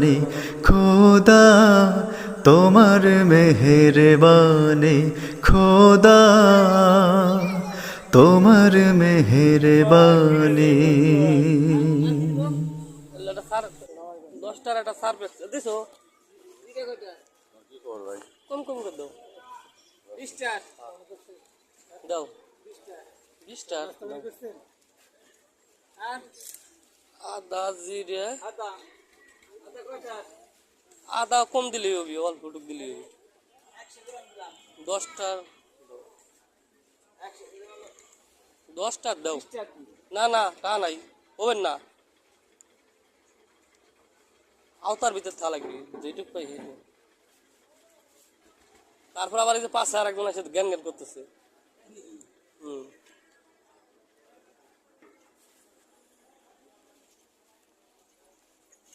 মেহেরবানি খোদা, তোমার মেহেরবানি খোদা, তোমার মেহেরবানি। 10টার একটা সার দিছো কম কম করে দাও, 20টা দাও, 20টা আদা জিরে আদা কম দিলেই হবে, অল্প টুক দিলেই হবে। 10টার 10টার দাও, না না তা নাই হবেন না, আওতার ভিতর থা লাগবে যেটুক পাই। তারপর আবার এই যে পাশে আর একজন এসে জ্ঞান জ্ঞান করতেছে।